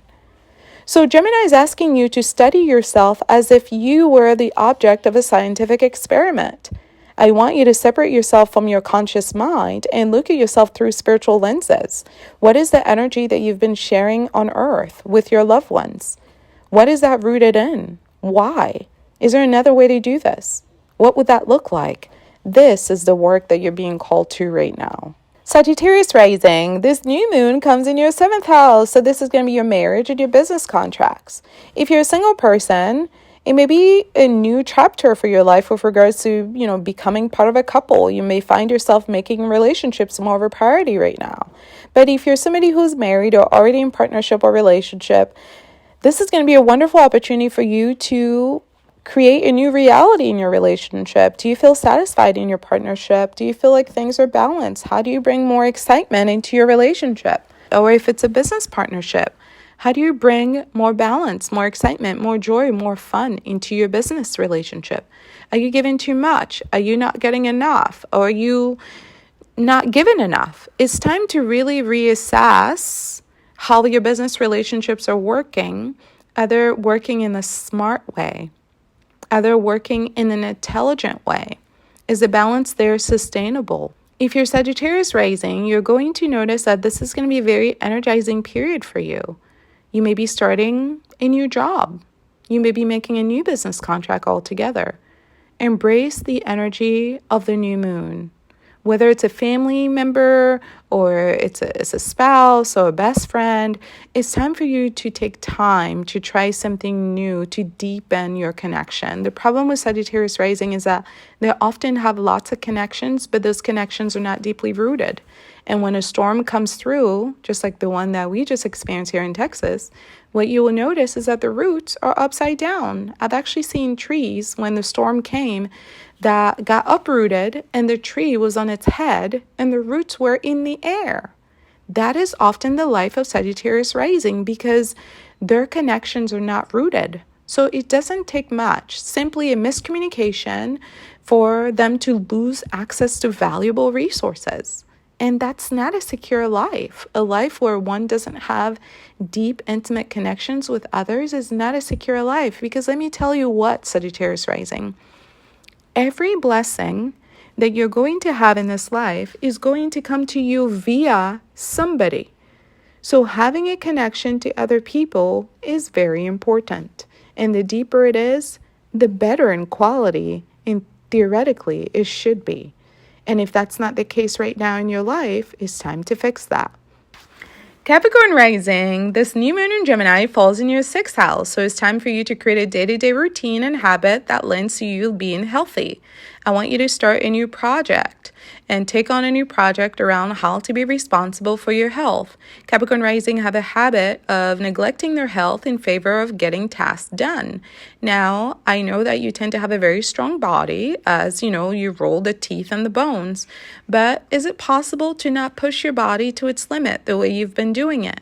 So Gemini is asking you to study yourself as if you were the object of a scientific experiment. I want you to separate yourself from your conscious mind and look at yourself through spiritual lenses. What is the energy that you've been sharing on earth with your loved ones? What is that rooted in? Why? Is there another way to do this? What would that look like? This is the work that you're being called to right now. Sagittarius rising, this new moon comes in your 7th house. So this is going to be your marriage and your business contracts. If you're a single person, it may be a new chapter for your life with regards to, becoming part of a couple. You may find yourself making relationships more of a priority right now. But if you're somebody who's married or already in partnership or relationship, this is going to be a wonderful opportunity for you to create a new reality in your relationship. Do you feel satisfied in your partnership? Do you feel like things are balanced? How do you bring more excitement into your relationship? Or if it's a business partnership, how do you bring more balance, more excitement, more joy, more fun into your business relationship? Are you giving too much? Are you not getting enough? Or are you not given enough? It's time to really reassess how your business relationships are working. Are they working in a smart way? Are they working in an intelligent way? Is the balance there sustainable? If you're Sagittarius rising, you're going to notice that this is going to be a very energizing period for you. You may be starting a new job. You may be making a new business contract altogether. Embrace the energy of the new moon. Whether it's a family member or it's a spouse or a best friend, it's time for you to take time to try something new to deepen your connection. The problem with Sagittarius rising is that they often have lots of connections, but those connections are not deeply rooted. And when a storm comes through, just like the one that we just experienced here in Texas, what you will notice is that the roots are upside down. I've actually seen trees when the storm came that got uprooted and the tree was on its head and the roots were in the air. That is often the life of Sagittarius rising because their connections are not rooted. So it doesn't take much, simply a miscommunication for them to lose access to valuable resources. And that's not a secure life. A life where one doesn't have deep, intimate connections with others is not a secure life. Because let me tell you what, Sagittarius rising, every blessing that you're going to have in this life is going to come to you via somebody. So having a connection to other people is very important. And the deeper it is, the better in quality and theoretically it should be. And if that's not the case right now in your life, it's time to fix that. Capricorn rising, this new moon in Gemini falls in your 6th house. So it's time for you to create a day-to-day routine and habit that lends to you being healthy. I want you to start a new project and take on a new project around how to be responsible for your health. Capricorn rising have a habit of neglecting their health in favor of getting tasks done. Now, I know that you tend to have a very strong body as, you roll the teeth and the bones, but is it possible to not push your body to its limit the way you've been doing it?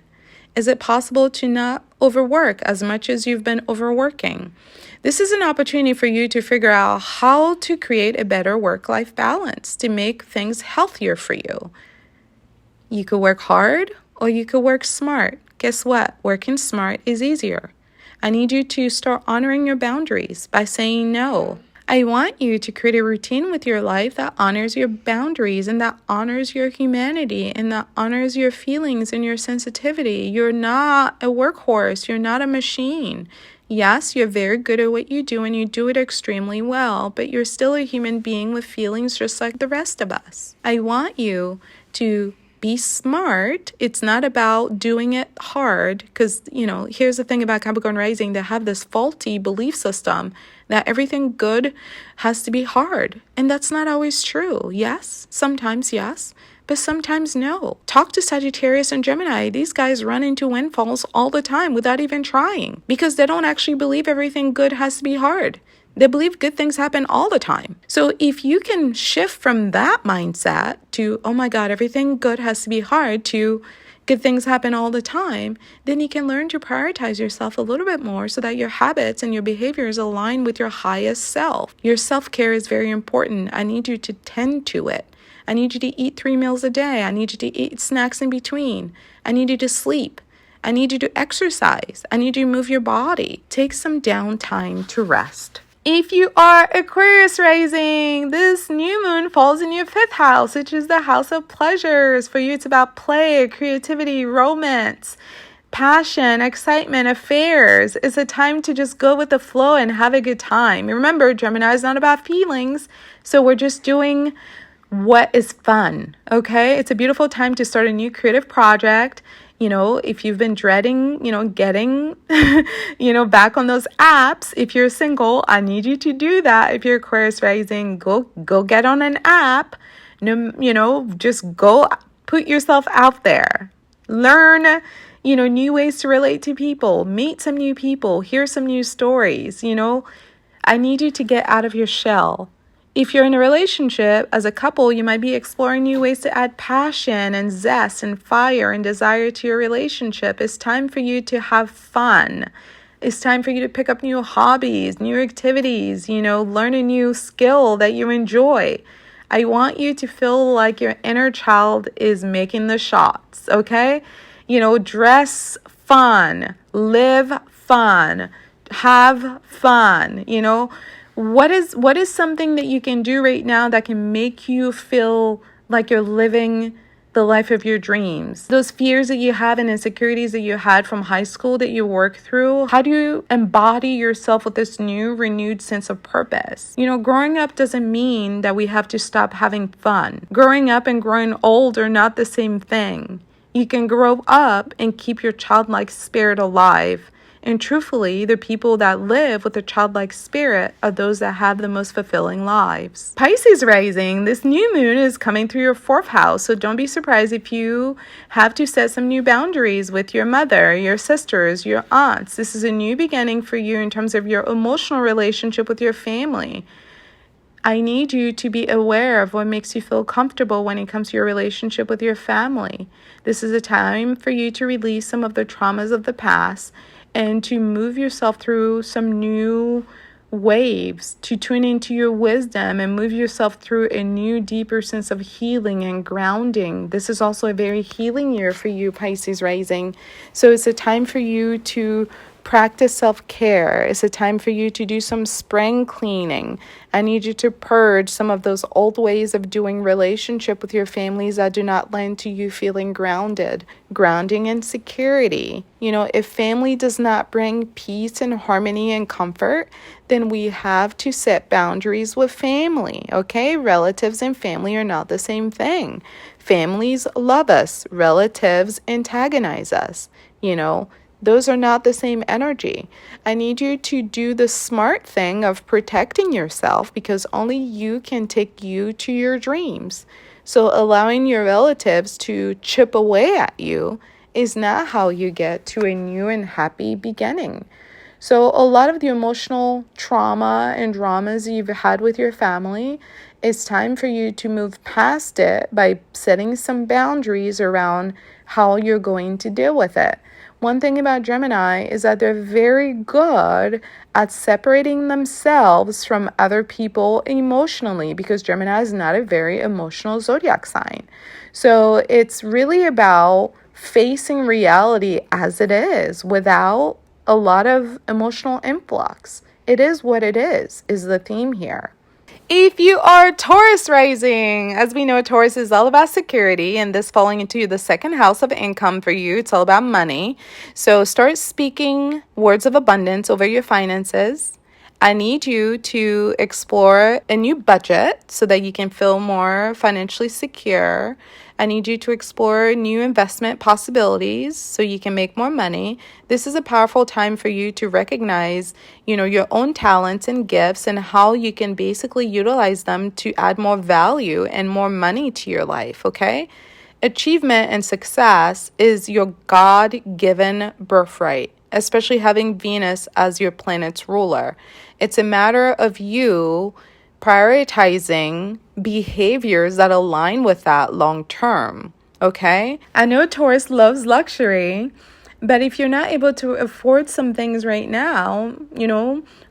Is it possible to not overwork as much as you've been overworking? This is an opportunity for you to figure out how to create a better work-life balance to make things healthier for you. You could work hard or you could work smart. Guess what? Working smart is easier. I need you to start honoring your boundaries by saying no. I want you to create a routine with your life that honors your boundaries and that honors your humanity and that honors your feelings and your sensitivity. You're not a workhorse. You're not a machine. Yes, you're very good at what you do and you do it extremely well, but you're still a human being with feelings just like the rest of us. I want you to be smart. It's not about doing it hard because, here's the thing about Capricorn rising. They have this faulty belief system that everything good has to be hard. And that's not always true. Yes, sometimes yes, but sometimes no. Talk to Sagittarius and Gemini. These guys run into windfalls all the time without even trying because they don't actually believe everything good has to be hard. They believe good things happen all the time. So if you can shift from that mindset to, oh my God, everything good has to be hard, to good things happen all the time, then you can learn to prioritize yourself a little bit more so that your habits and your behaviors align with your highest self. Your self-care is very important. I need you to tend to it. I need you to eat 3 meals a day. I need you to eat snacks in between. I need you to sleep. I need you to exercise. I need you to move your body. Take some downtime to rest. If you are Aquarius rising, this new moon falls in your 5th house, which is the house of pleasures. For you, it's about play, creativity, romance, passion, excitement, affairs. It's a time to just go with the flow and have a good time. Remember, Gemini is not about feelings, so we're just doing what is fun, okay? It's a beautiful time to start a new creative project. If you've been dreading, getting, back on those apps, if you're single, I need you to do that. If you're Aquarius rising, go get on an app. Just go put yourself out there. Learn, new ways to relate to people. Meet some new people. Hear some new stories. I need you to get out of your shell. If you're in a relationship as a couple, you might be exploring new ways to add passion and zest and fire and desire to your relationship. It's time for you to have fun. It's time for you to pick up new hobbies, new activities, learn a new skill that you enjoy. I want you to feel like your inner child is making the shots, okay? Dress fun, live fun, have fun, What is something that you can do right now that can make you feel like you're living the life of your dreams? Those fears that you have and insecurities that you had from high school that you work through, how do you embody yourself with this new renewed sense of purpose? Growing up doesn't mean that we have to stop having fun. Growing up and growing old are not the same thing. You can grow up and keep your childlike spirit alive. And truthfully, the people that live with a childlike spirit are those that have the most fulfilling lives. Pisces rising, this new moon is coming through your 4th house. So don't be surprised if you have to set some new boundaries with your mother, your sisters, your aunts. This is a new beginning for you in terms of your emotional relationship with your family. I need you to be aware of what makes you feel comfortable when it comes to your relationship with your family. This is a time for you to release some of the traumas of the past and to move yourself through some new waves, to tune into your wisdom and move yourself through a new, deeper sense of healing and grounding. This is also a very healing year for you, Pisces rising. So it's a time for you to practice self-care. It's a time for you to do some spring cleaning. I need you to purge some of those old ways of doing relationship with your families that do not lend to you feeling grounded. Grounding and security. If family does not bring peace and harmony and comfort, then we have to set boundaries with family, okay? Relatives and family are not the same thing. Families love us. Relatives antagonize us, Those are not the same energy. I need you to do the smart thing of protecting yourself because only you can take you to your dreams. So allowing your relatives to chip away at you is not how you get to a new and happy beginning. So a lot of the emotional trauma and dramas you've had with your family, it's time for you to move past it by setting some boundaries around how you're going to deal with it. One thing about Gemini is that they're very good at separating themselves from other people emotionally because Gemini is not a very emotional zodiac sign. So it's really about facing reality as it is without a lot of emotional influx. It is what it is the theme here. If you are Taurus rising, as we know, Taurus is all about security, and this falling into the 2nd house of income for you. It's all about money. So start speaking words of abundance over your finances. I need you to explore a new budget so that you can feel more financially secure. I need you to explore new investment possibilities so you can make more money. This is a powerful time for you to recognize, your own talents and gifts and how you can basically utilize them to add more value and more money to your life, okay? Achievement and success is your God-given birthright. especially having Venus as your planet's ruler. It's a matter of you prioritizing behaviors that align with that long term. Okay? I know Taurus loves luxury, but if you're not able to afford some things right now,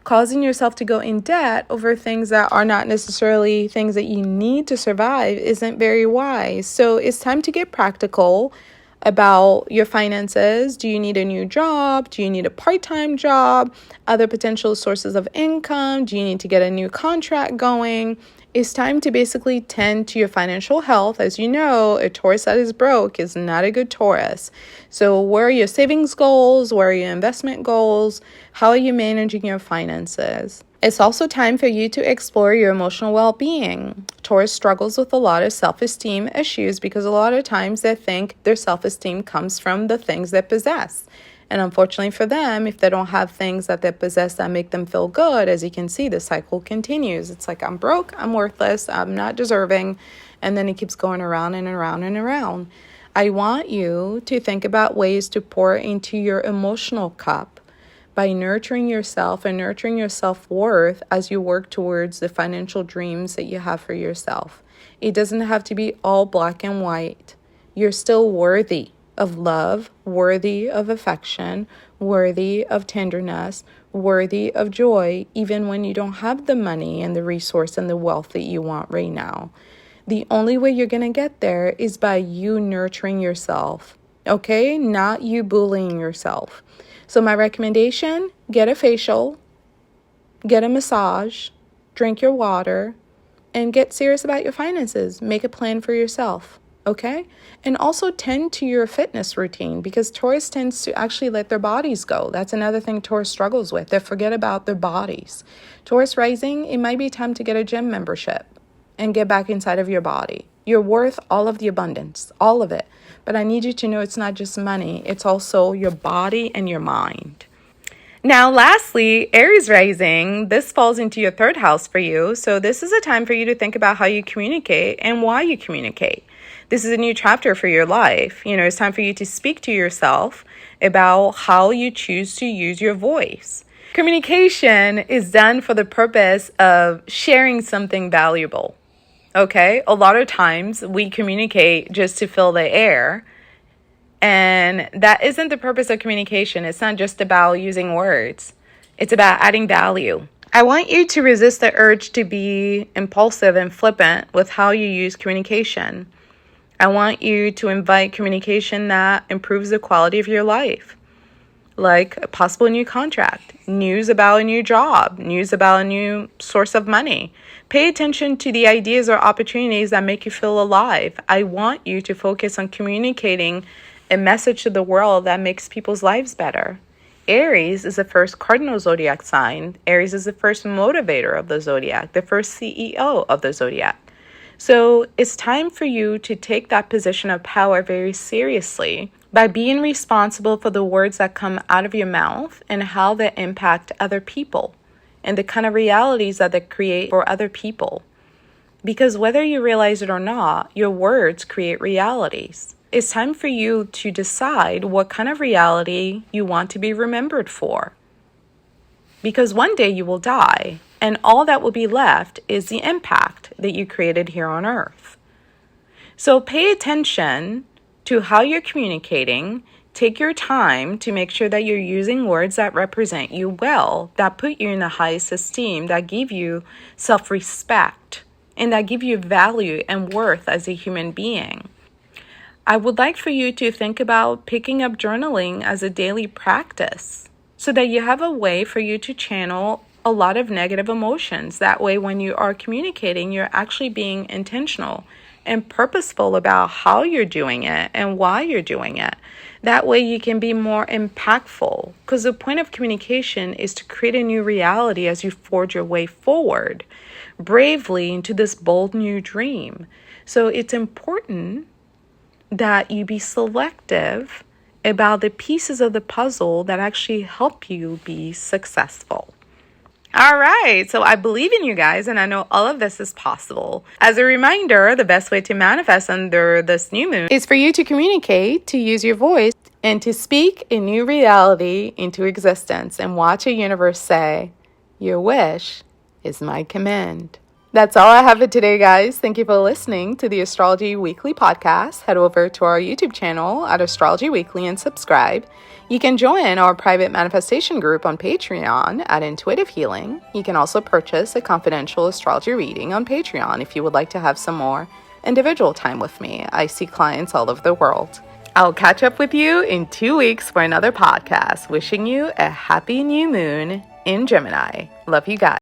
causing yourself to go in debt over things that are not necessarily things that you need to survive isn't very wise. So it's time to get practical about your finances. Do you need a new job? Do you need a part-time job? Other potential sources of income? Do you need to get a new contract going? It's time to basically tend to your financial health. As you know, a Taurus that is broke is not a good Taurus. So where are your savings goals? Where are your investment goals? How are you managing your finances? It's also time for you to explore your emotional well-being. Taurus struggles with a lot of self-esteem issues because a lot of times they think their self-esteem comes from the things they possess. And unfortunately for them, if they don't have things that they possess that make them feel good, as you can see, the cycle continues. It's like, I'm broke, I'm worthless, I'm not deserving. And then it keeps going around and around and around. I want you to think about ways to pour into your emotional cup by nurturing yourself and nurturing your self-worth as you work towards the financial dreams that you have for yourself. It doesn't have to be all black and white. You're still worthy of love, worthy of affection, worthy of tenderness, worthy of joy, even when you don't have the money and the resource and the wealth that you want right now. The only way you're going to get there is by you nurturing yourself, okay? Not you bullying yourself. So my recommendation, get a facial, get a massage, drink your water, and get serious about your finances. Make a plan for yourself. Okay? And also tend to your fitness routine, because Taurus tends to actually let their bodies go. That's another thing Taurus struggles with. They forget about their bodies. Taurus rising, it might be time to get a gym membership and get back inside of your body. You're worth all of the abundance, all of it. But I need you to know it's not just money. It's also your body and your mind. Now, lastly, Aries rising, this falls into your third house for you. So this is a time for you to think about how you communicate and why you communicate. This is a new chapter for your life. It's time for you to speak to yourself about how you choose to use your voice. Communication is done for the purpose of sharing something valuable. Okay? A lot of times we communicate just to fill the air. And that isn't the purpose of communication. It's not just about using words. It's about adding value. I want you to resist the urge to be impulsive and flippant with how you use communication. I want you to invite communication that improves the quality of your life, like a possible new contract, news about a new job, news about a new source of money. Pay attention to the ideas or opportunities that make you feel alive. I want you to focus on communicating a message to the world that makes people's lives better. Aries is the first cardinal zodiac sign. Aries is the first motivator of the zodiac, the first CEO of the zodiac. So it's time for you to take that position of power very seriously by being responsible for the words that come out of your mouth and how they impact other people and the kind of realities that they create for other people. Because whether you realize it or not, your words create realities. It's time for you to decide what kind of reality you want to be remembered for. Because one day you will die, and all that will be left is the impact that you created here on Earth. So pay attention to how you're communicating. Take your time to make sure that you're using words that represent you well, that put you in the highest esteem, that give you self-respect, and that give you value and worth as a human being. I would like for you to think about picking up journaling as a daily practice so that you have a way for you to channel a lot of negative emotions. That way, when you are communicating, you're actually being intentional and purposeful about how you're doing it and why you're doing it. That way, you can be more impactful, because the point of communication is to create a new reality as you forge your way forward bravely into this bold new dream. So it's important that you be selective about the pieces of the puzzle that actually help you be successful. All right, so I believe in you guys, and I know all of this is possible. As a reminder, the best way to manifest under this new moon is for you to communicate, to use your voice, and to speak a new reality into existence and watch a universe say, "Your wish is my command." That's all I have for today, guys. Thank you for listening to the Astrology Weekly podcast. Head over to our YouTube channel at Astrology Weekly and subscribe. You can join our private manifestation group on Patreon at Intuitive Healing. You can also purchase a confidential astrology reading on Patreon if you would like to have some more individual time with me. I see clients all over the world. I'll catch up with you in 2 weeks for another podcast. Wishing you a happy new moon in Gemini. Love you guys.